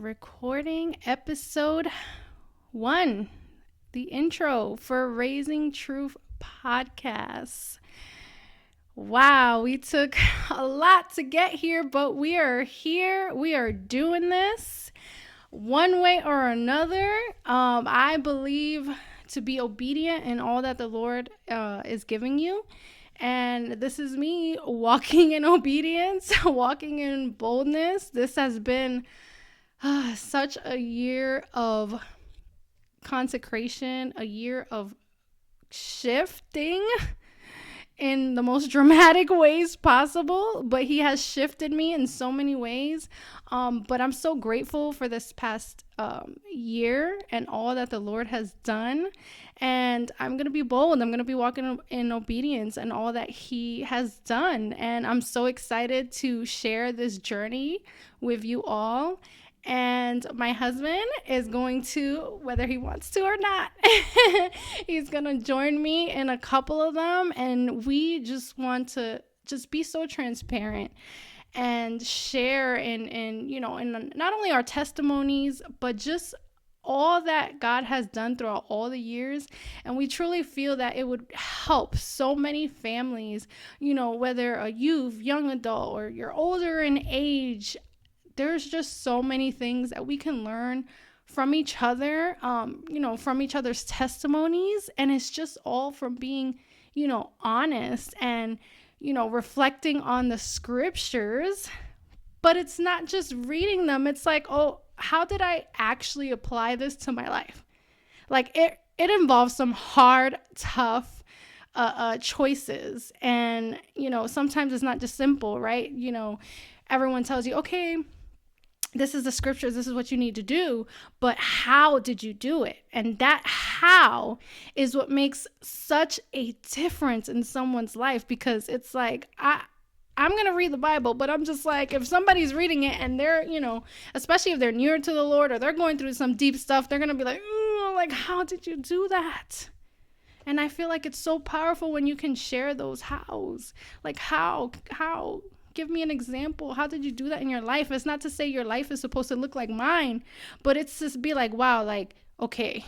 recording episode 1, the intro for Raising Truth podcast. Wow, we took a lot to get here, but we are here. We are doing this one way or another. I believe to be obedient in all that the Lord is giving you. And this is me walking in obedience, walking in boldness. This has been such a year of consecration, a year of shifting in the most dramatic ways possible, but he has shifted me in so many ways. But I'm so grateful for this past year and all that the Lord has done. And I'm going to be bold. I'm going to be walking in obedience and all that he has done. And I'm so excited to share this journey with you all. And my husband is going to, whether he wants to or not, he's going to join me in a couple of them. And we just want to just be so transparent and share in not only our testimonies, but just all that God has done throughout all the years. And we truly feel that it would help so many families, whether a youth, young adult, or you're older in age. There's just so many things that we can learn from each other, from each other's testimonies. And it's just all from being, honest and, reflecting on the scriptures. But it's not just reading them. It's like, oh, how did I actually apply this to my life? Like it involves some hard, tough choices. And, sometimes it's not just simple, right? Everyone tells you, okay, this is the scriptures, this is what you need to do, but how did you do it? And that how is what makes such a difference in someone's life, because it's like, I'm going to read the Bible, but I'm just like, if somebody's reading it and they're, especially if they're near to the Lord or they're going through some deep stuff, they're going to be like, how did you do that? And I feel like it's so powerful when you can share those hows. Like how, give me an example. How did you do that in your life? It's not to say your life is supposed to look like mine, but it's just be like, wow, like, okay,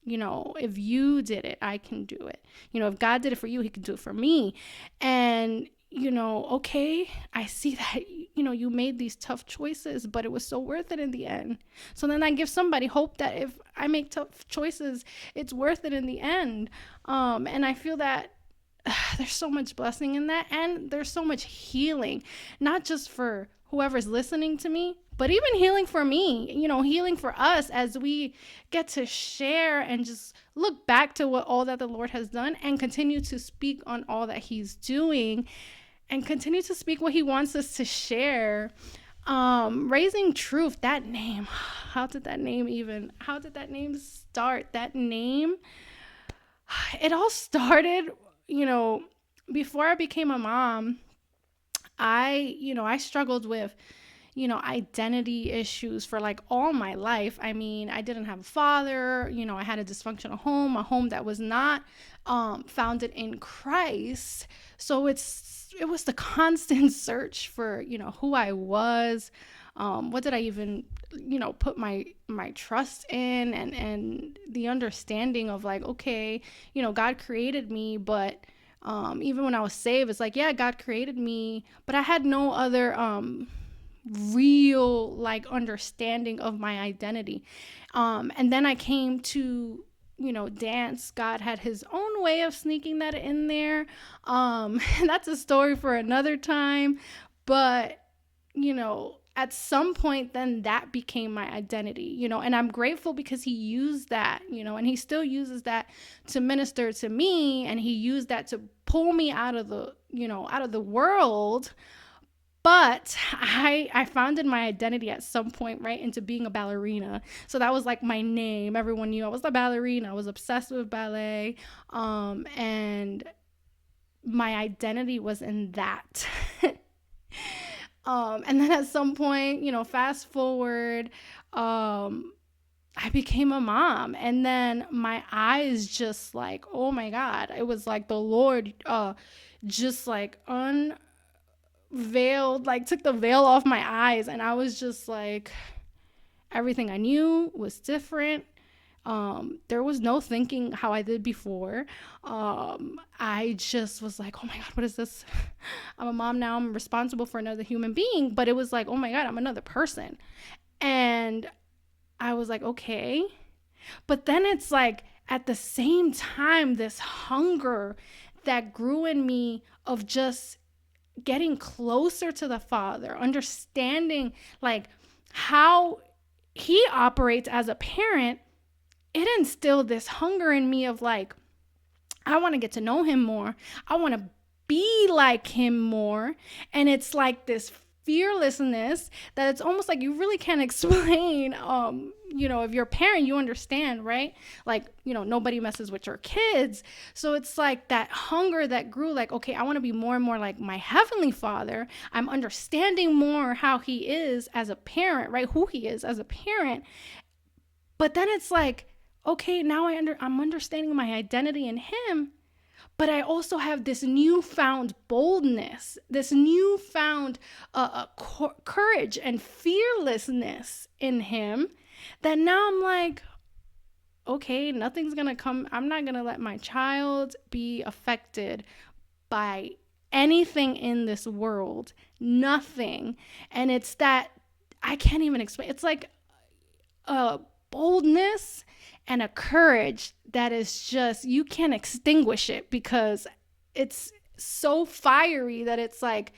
if you did it, I can do it. If God did it for you, he can do it for me. And, okay, I see that, you made these tough choices, but it was so worth it in the end. So then I give somebody hope that if I make tough choices, it's worth it in the end. And I feel that there's so much blessing in that, and there's so much healing, not just for whoever's listening to me, but even healing for me, healing for us as we get to share and just look back to what all that the Lord has done and continue to speak on all that he's doing and continue to speak what he wants us to share. Raising Truth, that name, how did that name start? That name, it all started before I became a mom. I struggled with, identity issues for like all my life. I mean, I didn't have a father, I had a dysfunctional home, a home that was not founded in Christ. So it was the constant search for, who I was, what did I even, put my trust in, and the understanding of like, okay, God created me, but even when I was saved, it's like, yeah, God created me, but I had no other real like understanding of my identity. And then I came to dance. God had his own way of sneaking that in there. That's a story for another time. But, at some point, then that became my identity, and I'm grateful because he used that, and he still uses that to minister to me. And he used that to pull me out of the world. But I founded my identity at some point, right, into being a ballerina. So that was like my name. Everyone knew I was a ballerina. I was obsessed with ballet. And my identity was in that. And then at some point, fast forward, I became a mom, and then my eyes just like, oh my God, it was like the Lord, just like unveiled, like took the veil off my eyes. And I was just like, Everything I knew was different. There was no thinking how I did before. I just was like, oh my God, what is this? I'm a mom now. I'm responsible for another human being. But it was like, oh my God, I'm another person. And I was like, okay. But then it's like, at the same time, this hunger that grew in me of just getting closer to the Father, understanding like how he operates as a parent, it instilled this hunger in me of like, I want to get to know him more. I want to be like him more. And it's like this fearlessness that it's almost like you really can't explain. If you're a parent, you understand, right? Like, nobody messes with your kids. So it's like that hunger that grew like, okay, I want to be more and more like my heavenly Father. I'm understanding more how he is as a parent, right? Who he is as a parent. But then it's like, okay, now I'm understanding my identity in him, but I also have this newfound boldness, this newfound courage and fearlessness in him that now I'm like, okay, nothing's going to come. I'm not going to let my child be affected by anything in this world, nothing. And it's that I can't even explain. It's like a boldness and a courage that is just, you can't extinguish it because it's so fiery that it's like,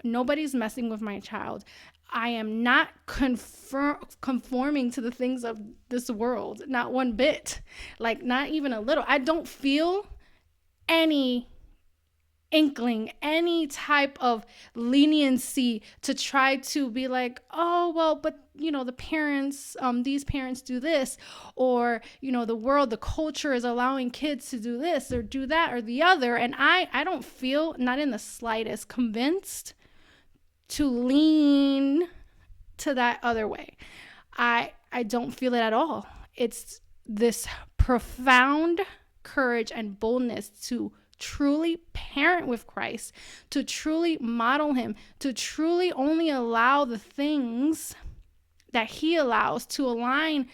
nobody's messing with my child. I am not conforming to the things of this world, not one bit, like not even a little. I don't feel any inkling, any type of leniency to try to be like, oh, well, but the parents, these parents do this, or, the world, the culture is allowing kids to do this or do that or the other. And I don't feel, not in the slightest, convinced to lean to that other way. I don't feel it at all. It's this profound courage and boldness to truly parent with Christ, to truly model him, to truly only allow the things that he allows, to align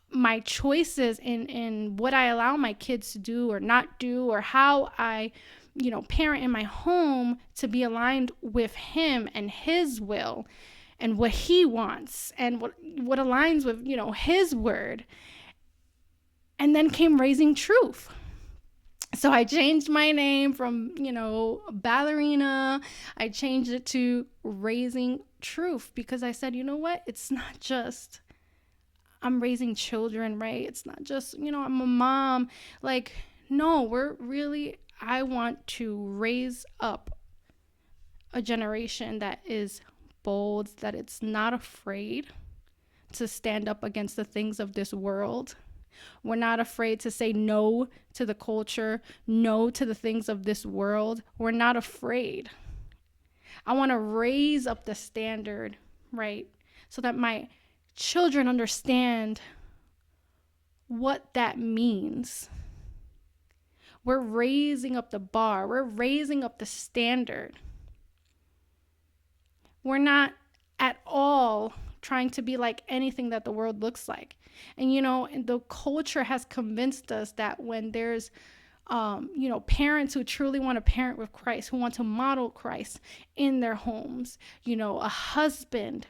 my choices in what I allow my kids to do or not do, or how I parent in my home, to be aligned with him and his will and what he wants and what aligns with his word. And then came Raising Truth. So I changed my name from, ballerina. I changed it to Raising Truth because I said, you know what? It's not just I'm raising children, right? It's not just, I'm a mom. Like, no, I want to raise up a generation that is bold, that it's not afraid to stand up against the things of this world. We're not afraid to say no to the culture, no to the things of this world. We're not afraid. I want to raise up the standard, right? So that my children understand what that means. We're raising up the bar. We're raising up the standard. We're not at all trying to be like anything that the world looks like. And, the culture has convinced us that when there's, parents who truly want to parent with Christ, who want to model Christ in their homes, a husband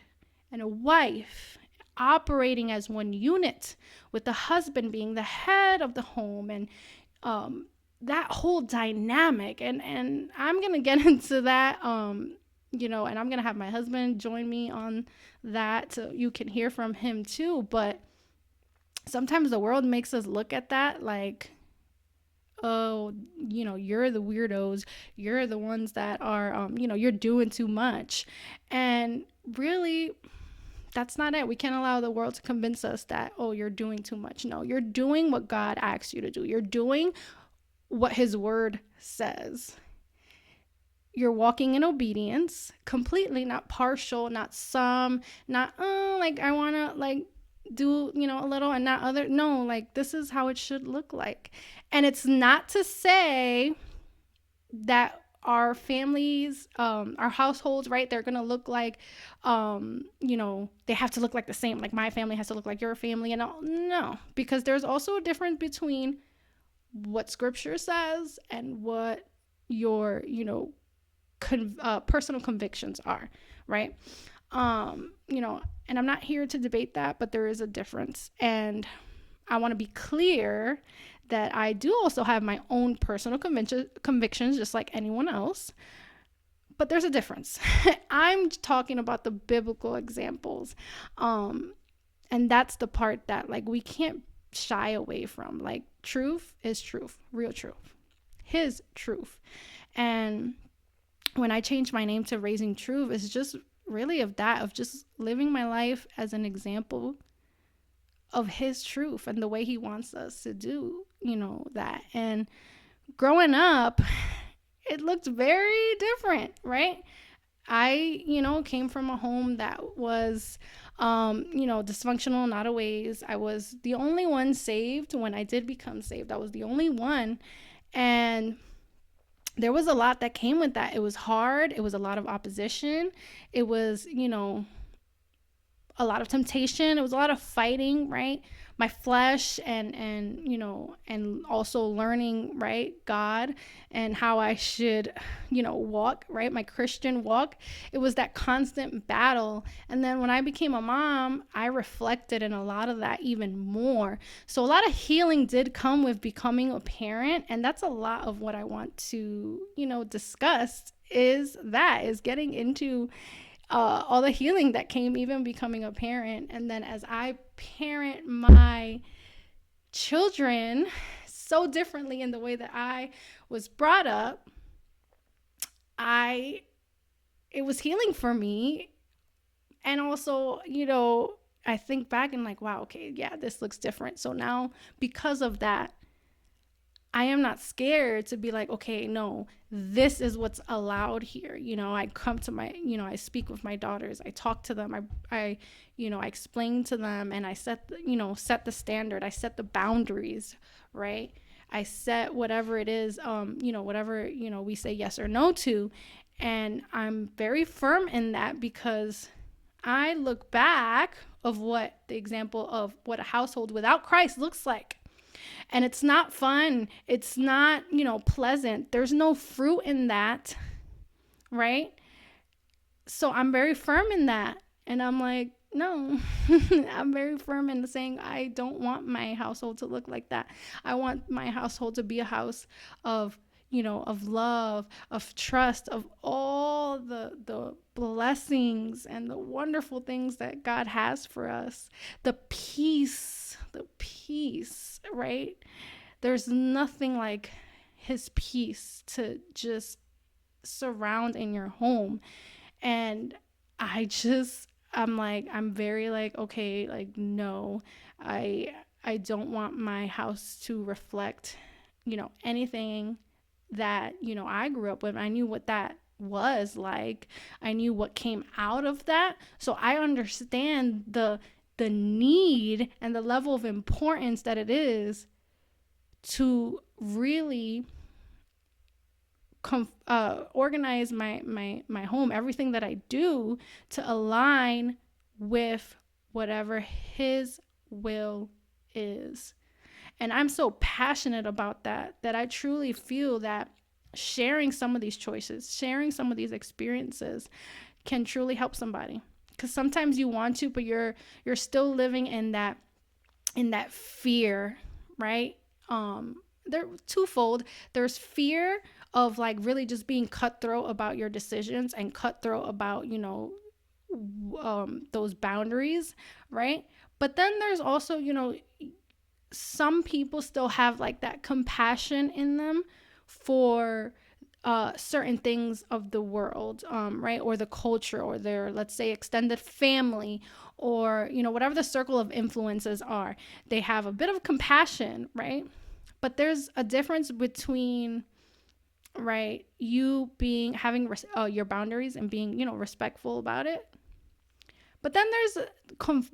and a wife operating as one unit, with the husband being the head of the home, and that whole dynamic. And I'm going to get into that, and I'm going to have my husband join me on that so you can hear from him too. But sometimes the world makes us look at that like, oh, you're the weirdos. You're the ones that are, you're doing too much. And really, that's not it. We can't allow the world to convince us that, oh, you're doing too much. No, you're doing what God asks you to do. You're doing what his word says. You're walking in obedience completely, not partial, not some, not, I want to do, a little and not other. No, this is how it should look like. And it's not to say that our families, our households, right? They're gonna look like, they have to look like the same. Like my family has to look like your family, and all. No, because there's also a difference between what Scripture says and what your, personal convictions are, right? And I'm not here to debate that, but there is a difference, and I want to be clear that I do also have my own personal convictions, just like anyone else. But there's a difference. I'm talking about the biblical examples. And that's the part that, like, we can't shy away from. Like, truth is truth, real truth, His truth. And when I changed my name to Raising Truth, it's just really of that, of just living my life as an example of His truth and the way He wants us to do, that. And growing up, it looked very different, right? I, came from a home that was, dysfunctional in a lot of ways. I was the only one saved when I did become saved. I was the only one. And there was a lot that came with that. It was hard. It was a lot of opposition. It was, a lot of temptation. It was a lot of fighting, right? My flesh, and also learning, right, God and how I should, walk, right? My Christian walk. It was that constant battle. And then when I became a mom, I reflected in a lot of that even more. So a lot of healing did come with becoming a parent, and that's a lot of what I want to, discuss is getting into all the healing that came even becoming a parent. And then as I parent my children so differently in the way that I was brought up, it was healing for me. And also, I think back and like, wow, okay, yeah, this looks different. So now because of that, I am not scared to be like, okay, no, this is what's allowed here. I come to my, I speak with my daughters. I talk to them. I explain to them, and I set the standard. I set the boundaries, right? I set whatever it is, whatever, we say yes or no to. And I'm very firm in that because I look back of what the example of what a household without Christ looks like. And it's not fun. It's not, pleasant. There's no fruit in that, right? So I'm very firm in that. And I'm like, no, I'm very firm in saying I don't want my household to look like that. I want my household to be a house of, of love, of trust, of all the blessings and the wonderful things that God has for us. The peace, right? There's nothing like His peace to just surround in your home. And I'm very like, okay, like, no, I don't want my house to reflect, anything that, I grew up with. I knew what that was like. I knew what came out of that. So I understand the need and the level of importance that it is to really organize my home, everything that I do, to align with whatever His will is. And I'm so passionate about that I truly feel that sharing some of these choices, sharing some of these experiences can truly help somebody. Because sometimes you want to, but you're still living in that fear, right? They're twofold. There's fear of like really just being cutthroat about your decisions and cutthroat about, those boundaries, right? But then there's also, some people still have like that compassion in them for certain things of the world, right? Or the culture, or their, let's say, extended family, or, whatever the circle of influences are. They have a bit of compassion, right? But there's a difference between, right, you having your boundaries and being, respectful about it. But then there's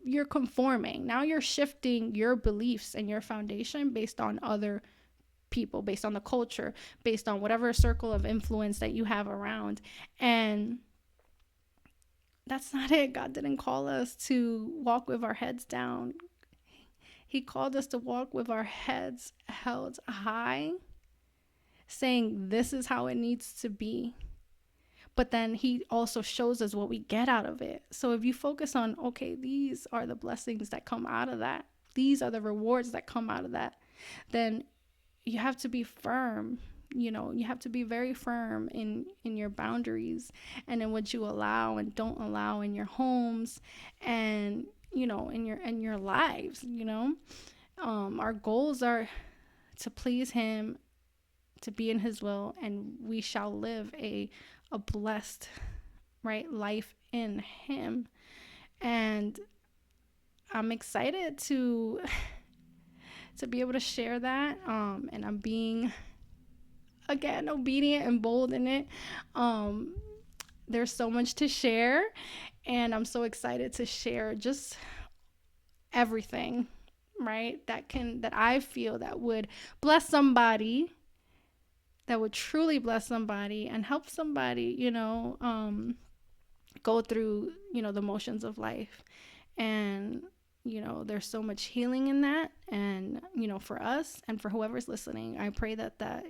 you're conforming. Now you're shifting your beliefs and your foundation based on other people, based on the culture, based on whatever circle of influence that you have around. And that's not it. God didn't call us to walk with our heads down. He called us to walk with our heads held high, saying this is how it needs to be. But then he also shows us what we get out of it. So if you focus on, okay, these are the blessings that come out of that, these are the rewards that come out of that, then you have to be firm. You have to be very firm in your boundaries and in what you allow and don't allow in your homes and, in your lives. Our goals are to please him, to be in his will, and we shall live a blessed, right, life in him. And I'm excited to be able to share that. And I'm being, again, obedient and bold in it. There's so much to share, and I'm so excited to share just everything, right, that I feel that would bless somebody, that would truly bless somebody and help somebody, go through, the motions of life. And, there's so much healing in that. And, for us and for whoever's listening, I pray that the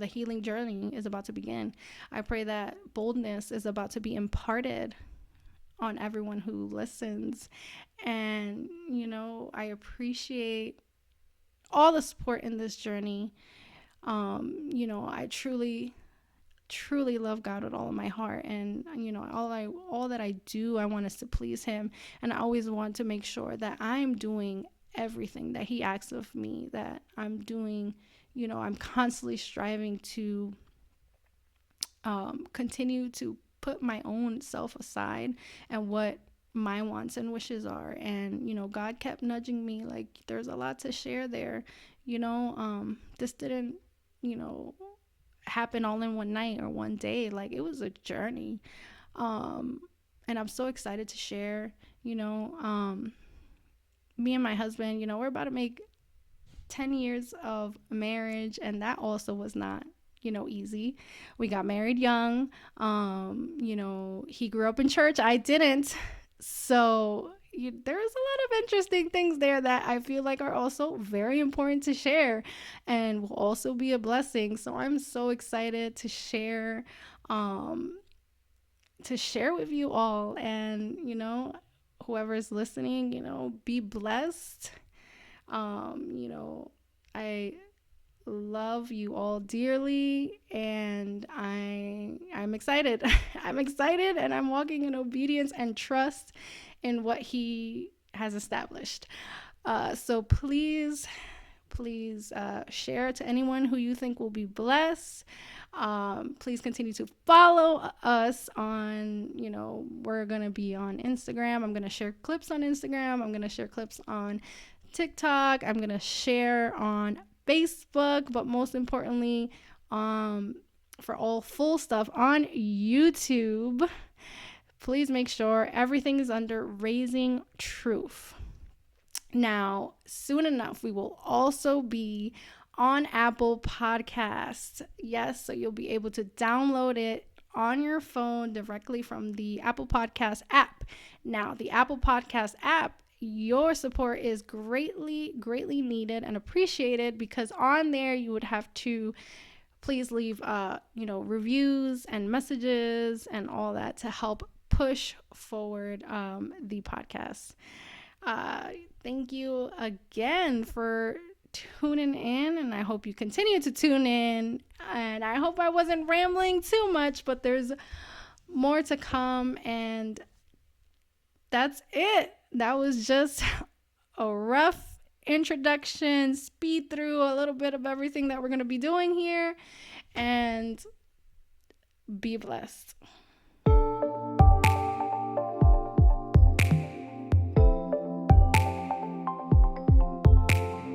healing journey is about to begin. I pray that boldness is about to be imparted on everyone who listens. And, I appreciate all the support in this journey. I truly love God with all of my heart, and all that I do, I want us to please him, and I always want to make sure that I'm doing everything that he asks of me, that I'm doing. I'm constantly striving to continue to put my own self aside and what my wants and wishes are. And God kept nudging me, like, there's a lot to share there. This didn't happen all in one night or one day. Like, it was a journey. And I'm so excited to share. Me and my husband, we're about to make 10 years of marriage, and that also was not easy. We got married young. He grew up in church, I didn't. So there's a lot of interesting things there that I feel like are also very important to share and will also be a blessing. So I'm so excited to share with you all. And whoever's listening, be blessed. I love you all dearly, and I'm excited. I'm excited, and I'm walking in obedience and trust in what he has established. So please share to anyone who you think will be blessed. Please continue to follow us on, we're going to be on Instagram. I'm going to share clips on Instagram. I'm going to share clips on TikTok. I'm going to share on Facebook, but most importantly, for all full stuff on YouTube, please make sure everything is under Raising Truth. Now, soon enough, we will also be on Apple Podcasts. Yes, so you'll be able to download it on your phone directly from the Apple Podcast app. Now, the Apple Podcast app, your support is greatly needed and appreciated, because on there you would have to please leave reviews and messages and all that to help push forward the podcast. Thank you again for tuning in, and I hope you continue to tune in, and I hope I wasn't rambling too much, but there's more to come. And that's it. That was just a rough introduction, speed through a little bit of everything that we're going to be doing here, and be blessed.